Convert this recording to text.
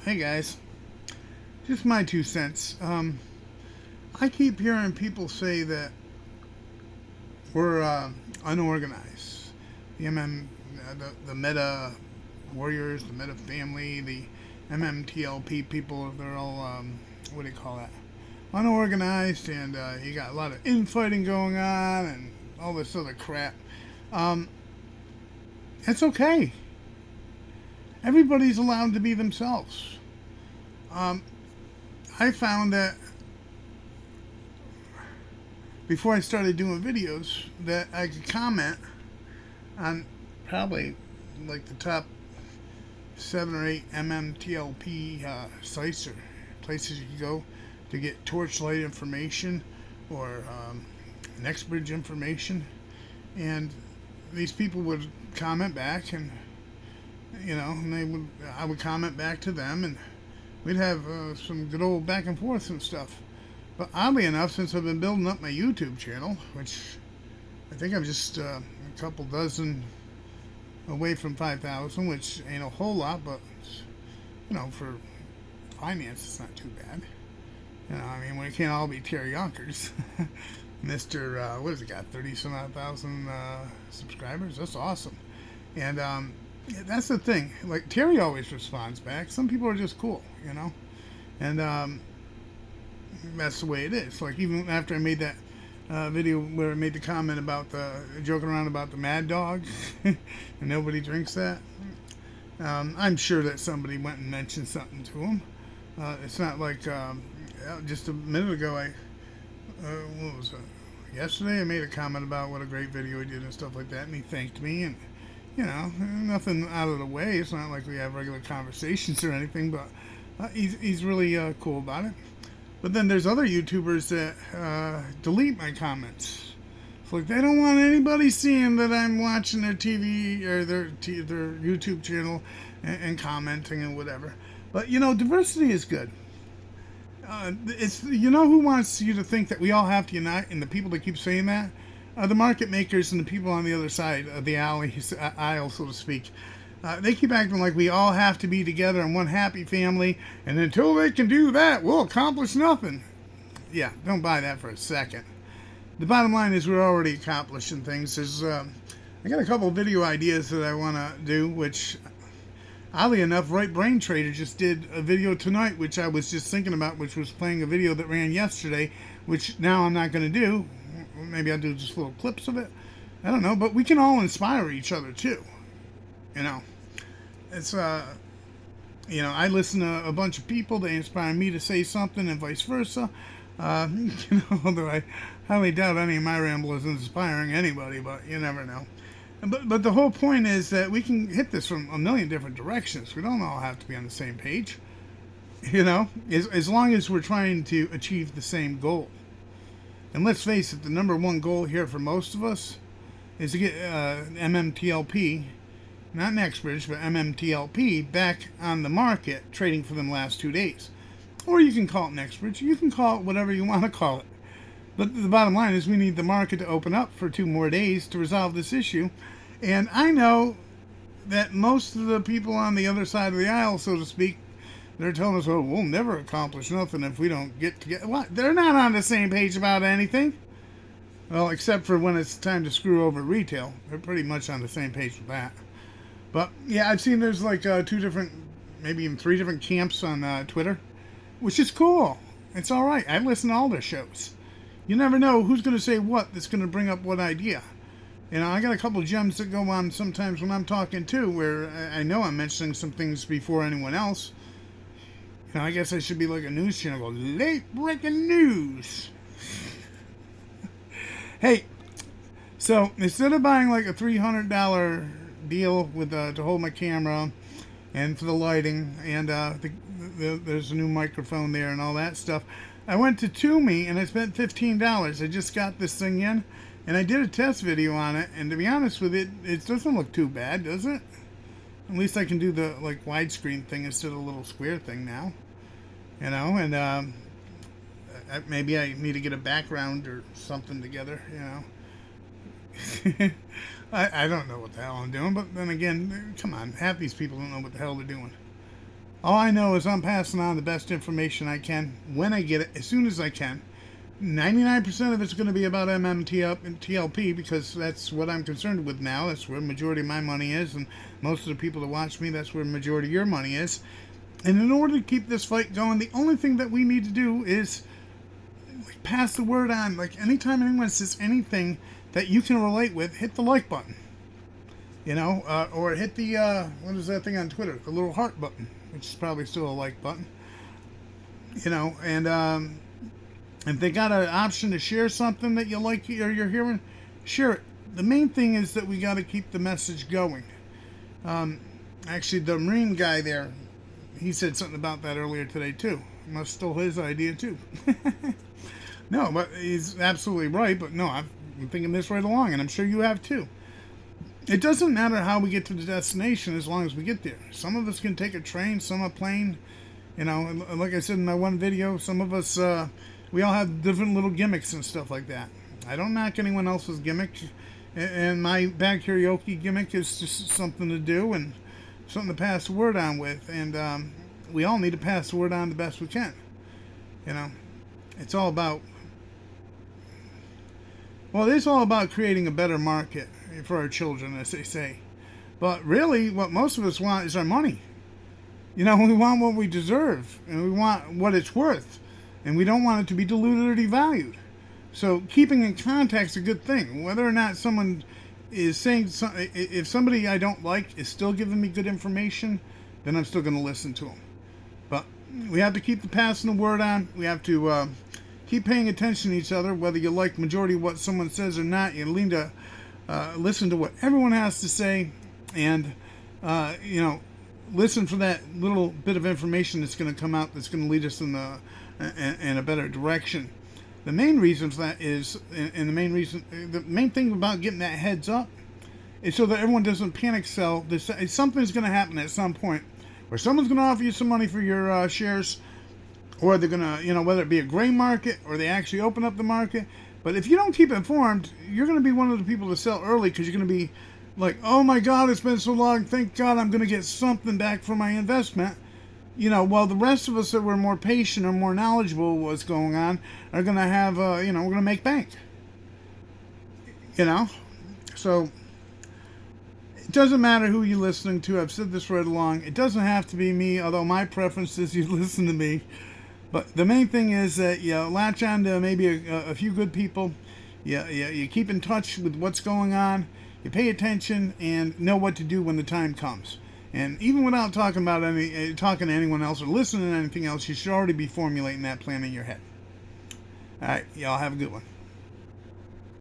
Hey guys, just my 2 cents. I keep hearing people say that we're unorganized. The the Meta Warriors, the Meta family, the MMTLP people, they're all, what do you call that? Unorganized, and you got a lot of infighting going on and all this other crap. Um, it's okay. Everybody's allowed to be themselves. Um, I found that before I started doing videos that I could comment on probably like the top 7 or 8 MMTLP sites or places you can go to get torchlight information or NextBridge information, and these people would comment back, and and I would comment back to them, and we'd have some good old back and forth and stuff. But oddly enough, since I've been building up my YouTube channel, which I think I'm just a couple dozen away from 5,000, which ain't a whole lot, but for finance, it's not too bad. I mean, we can't all be Terry Yonkers. Mr. What has he got? 30 some odd thousand subscribers. That's awesome. And that's the thing. Like, Terry always responds back. Some people are just cool, and that's the way it is. Like, even after I made that video where I made the comment about joking around about the Mad Dog, and nobody drinks that. I'm sure that somebody went and mentioned something to him. It's not like just a minute ago what was it? Yesterday I made a comment about what a great video he did and stuff like that, and he thanked me, and nothing out of the way. It's not like we have regular conversations or anything, but he's really cool about it. But then there's other YouTubers that delete my comments. It's like they don't want anybody seeing that I'm watching their TV or their YouTube channel and commenting and whatever. But diversity is good. It's who wants you to think that we all have to unite, and the people that keep saying that are the market makers and the people on the other side of the aisle, so to speak. They keep acting like we all have to be together in one happy family, and until they can do that, we'll accomplish nothing. Yeah, don't buy that for a second. The bottom line is we're already accomplishing things. I got a couple of video ideas that I want to do, which, oddly enough, Right Brain Trader just did a video tonight, which I was just thinking about, which was playing a video that ran yesterday, which now I'm not going to do. Maybe I'll do just little clips of it. I don't know, but we can all inspire each other, too. It's I listen to a bunch of people. They inspire me to say something, and vice versa. Although I highly doubt any of my ramble is inspiring anybody, but you never know. But the whole point is that we can hit this from a million different directions. We don't all have to be on the same page. As long as we're trying to achieve the same goal. And let's face it, the number one goal here for most of us is to get MMTLP, not NextBridge, but MMTLP back on the market, trading for them last 2 days. Or you can call it NextBridge. You can call it whatever you want to call it. But the bottom line is we need the market to open up for 2 more days to resolve this issue. And I know that most of the people on the other side of the aisle, so to speak, they're telling us, we'll never accomplish nothing if we don't get together. What? They're not on the same page about anything. Well, except for when it's time to screw over retail. They're pretty much on the same page with that. But, yeah, I've seen there's like 2 different, maybe even 3 different camps on Twitter, which is cool. It's all right. I listen to all their shows. You never know who's going to say what that's going to bring up what idea. I got a couple of gems that go on sometimes when I'm talking too, where I know I'm mentioning some things before anyone else. I guess I should be like a news channel. Late breaking news. Hey, so instead of buying like a $300 deal with to hold my camera and for the lighting and there's a new microphone there and all that stuff, I went to Toomey and I spent $15. I just got this thing in and I did a test video on it, and to be honest with it, it doesn't look too bad, does it? At least I can do the like widescreen thing instead of the little square thing now. And maybe I need to get a background or something together, I don't know what the hell I'm doing, but then again, come on, half these people don't know what the hell they're doing. All I know is I'm passing on the best information I can when I get it, as soon as I can. 99% of it's going to be about MMTLP because that's what I'm concerned with now. That's where the majority of my money is, and most of the people that watch me, that's where the majority of your money is. And in order to keep this fight going, the only thing that we need to do is pass the word on. Like, anytime anyone says anything that you can relate with, hit the like button. Or hit the, what is that thing on Twitter? The little heart button, which is probably still a like button. And if they got an option to share something that you like or you're hearing, share it. The main thing is that we got to keep the message going. Actually, the Marine guy there, he said something about that earlier today, too. Must stole his idea, too. No, but he's absolutely right. But no, I've been thinking this right along, and I'm sure you have, too. It doesn't matter how we get to the destination as long as we get there. Some of us can take a train, some a plane. Like I said in my one video, some of us, we all have different little gimmicks and stuff like that. I don't knock anyone else's gimmick. And my bag karaoke gimmick is just something to do and something to pass the word on with. And we all need to pass the word on the best we can. It's all about... Well, it's all about creating a better market for our children, as they say. But really, what most of us want is our money. We want what we deserve, and we want what it's worth. And we don't want it to be diluted or devalued. So keeping in contact is a good thing. Whether or not someone is saying something, if somebody I don't like is still giving me good information, then I'm still going to listen to them. But we have to keep passing the word on. We have to keep paying attention to each other, whether you like majority of what someone says or not. You need to listen to what everyone has to say, and listen for that little bit of information that's going to come out that's going to lead us in a better direction. The main reason for that is, and the main thing about getting that heads up is so that everyone doesn't panic sell. Something's going to happen at some point where someone's going to offer you some money for your shares, or they're going to, whether it be a gray market or they actually open up the market. But if you don't keep informed, you're going to be one of the people to sell early because you're going to be like, oh my God, it's been so long. Thank God I'm going to get something back for my investment. While the rest of us that were more patient or more knowledgeable what's going on are going to have, we're going to make bank. So it doesn't matter who you're listening to. I've said this right along. It doesn't have to be me, although my preference is you listen to me. But the main thing is that you latch on to maybe a few good people. You keep in touch with what's going on. You pay attention and know what to do when the time comes. And even without talking to anyone else or listening to anything else, you should already be formulating that plan in your head. All right, y'all have a good one.